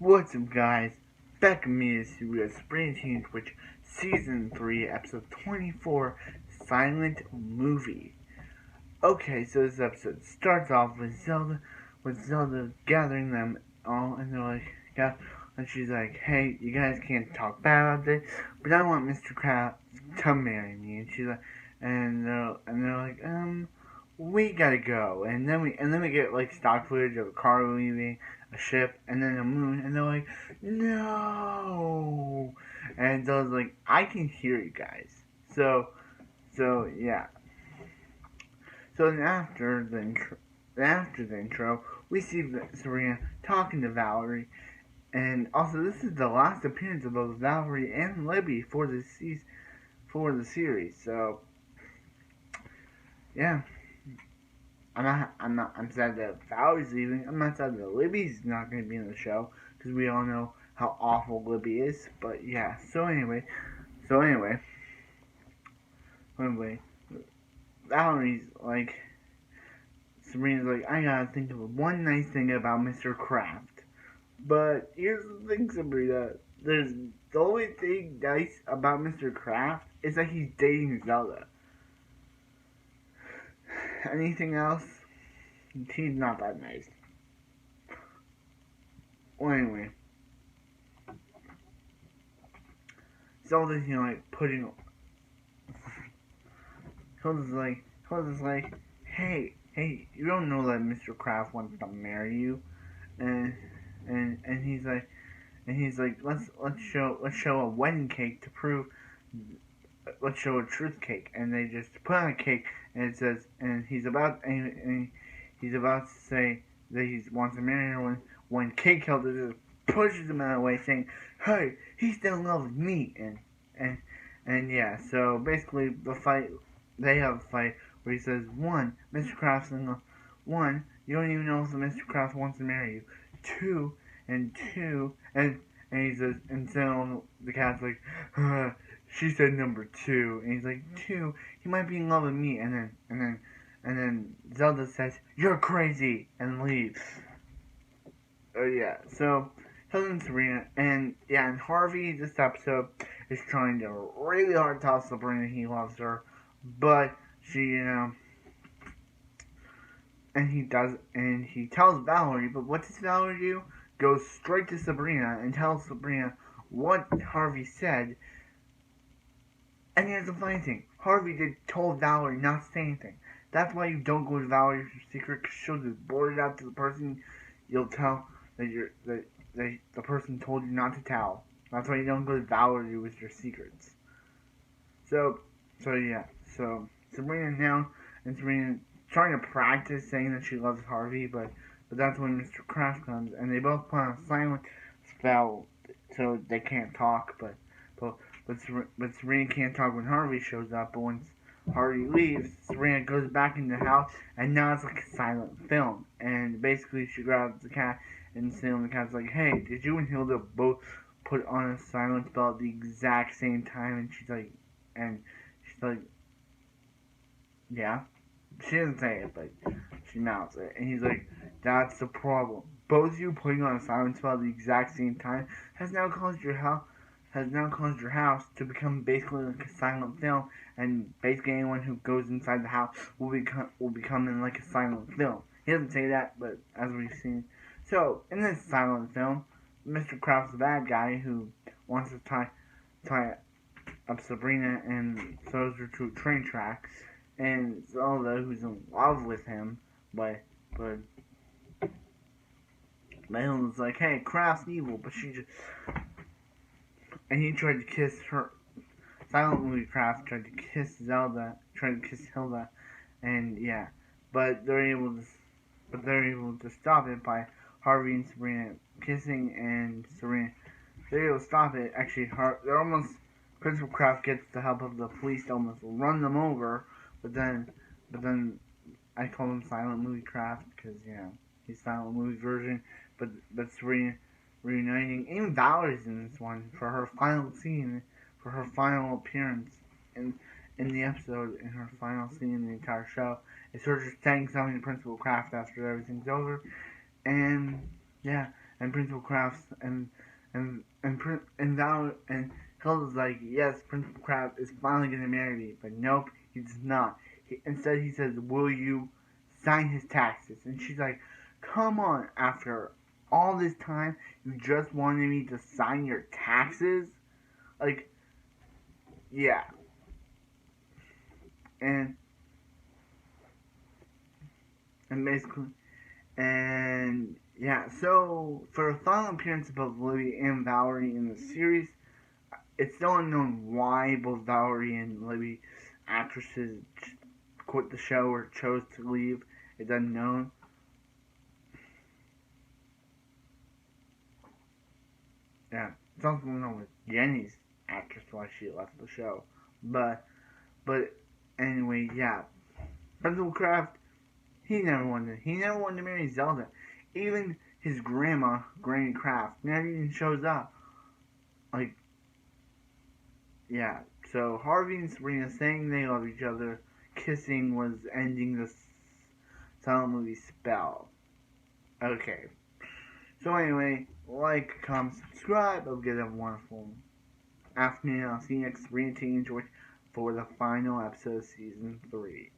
What's up, guys? Back with me is Sabrina Teen Twitch Season 3, Episode 24, Silent Movie. Okay, so this episode starts off with Zelda gathering them all, and they're like, yeah, and she's like, hey, you guys can't talk bad about this, but I want Mr. Kraft to marry me, and she's like, and they're like, we gotta go, and then we get like stock footage of a car leaving, a ship, and then a moon, and they're like, no, and I was like, I can hear you guys, so yeah, so then after the intro, we see Sabrina talking to Valerie, and also this is the last appearance of both Valerie and Libby for the series, so yeah. I'm sad that Valerie's leaving. I'm not sad that Libby's not going to be in the show because we all know how awful Libby is. But yeah. So anyway, Valerie's like, Sabrina's like, I gotta think of one nice thing about Mr. Kraft. But here's the thing, Sabrina. There's the only thing nice about Mr. Kraft is that he's dating Zelda. Anything else? He's not that nice. Well, anyway, Zelda's like putting. Zelda's like, hey, you don't know that Mr. Kraft wants to marry you, and he's like, let's show a wedding cake to prove. Let's show a truth cake, and they just put on a cake, and it says, and he's about to say that he wants to marry her when Cake Helder just pushes him out of the way, saying, "Hey, he's still in love with me," and yeah. So basically, they have a fight where he says, one, Mr. Kraft's in love. One, you don't even know if Mr. Kraft wants to marry you. Two, and he says, and so the cat's like, she said number two, and he's like, two, he might be in love with me, and then Zelda says, you're crazy, and leaves. Yeah, so Hilda and Sabrina, and Harvey this episode is trying to really hard tell Sabrina he loves her, but she, and he tells Valerie, but what does Valerie do? Goes straight to Sabrina and tells Sabrina what Harvey said. And here's the funny thing, Harvey told Valerie not to say anything. That's why you don't go to Valerie for secret, because she'll just blurt it out to the person you'll tell that the person told you not to tell. That's why you don't go to Valerie with your secrets. So yeah. So Sabrina trying to practice saying that she loves Harvey, but that's when Mr. Kraft comes, and they both put on a silent spell so they can't talk, but Sabrina can't talk when Harvey shows up, but once Harvey leaves, Sabrina goes back in the house, and now it's like a silent film, and basically she grabs the cat, and the cat's like, hey, did you and Hilda both put on a silent spell at the exact same time? And she's like, yeah. She doesn't say it, but she mouths it. And he's like, that's the problem. Both of you putting on a silent spell at the exact same time has now caused your house to become basically like a silent film, and basically anyone who goes inside the house will become in like a silent film. He doesn't say that, but as we've seen. So in this silent film, Mr. Kraft's the bad guy who wants to tie up Sabrina and throws her to a train track. And Zelda, who's in love with him, but Hilda's like, hey, Kraft's evil, but she just, and he tried to kiss her. Silent Movie Kraft tried to kiss Hilda, and yeah, but they're able to stop it by Harvey and Sabrina kissing, and they're able to stop it. Actually, Principal Kraft gets the help of the police to almost run them over. But then I call him Silent Movie Kraft because he's Silent Movie version. But Sabrina reuniting. Even Valerie's in this one for her final scene, for her final appearance in the episode, in her final scene in the entire show. It's her just saying something to Principal Kraft after everything's over, and yeah, and Principal Kraft and Val and Hilda's like, yes, Principal Kraft is finally gonna marry me, but nope, he does not. Instead, he says, will you sign his taxes? And she's like, come on, after all this time, you just wanted me to sign your taxes? Like, yeah. And basically, and yeah, so for the final appearance of both Libby and Valerie in the series, it's still unknown why both Valerie and Libby actresses quit the show or chose to leave. It's unknown. Yeah, it's also unknown with Jenny's actress why she left the show. But anyway, yeah. Principal Kraft, he never wanted to marry Zelda. Even his grandma, Granny Kraft, never even shows up. Like, yeah. So Harvey and Sabrina saying they love each other, kissing was ending the silent movie spell. Okay. So anyway, like, comment, subscribe. I'll get a wonderful afternoon. I'll see you next Sabrina Teen George for the final episode of season 3.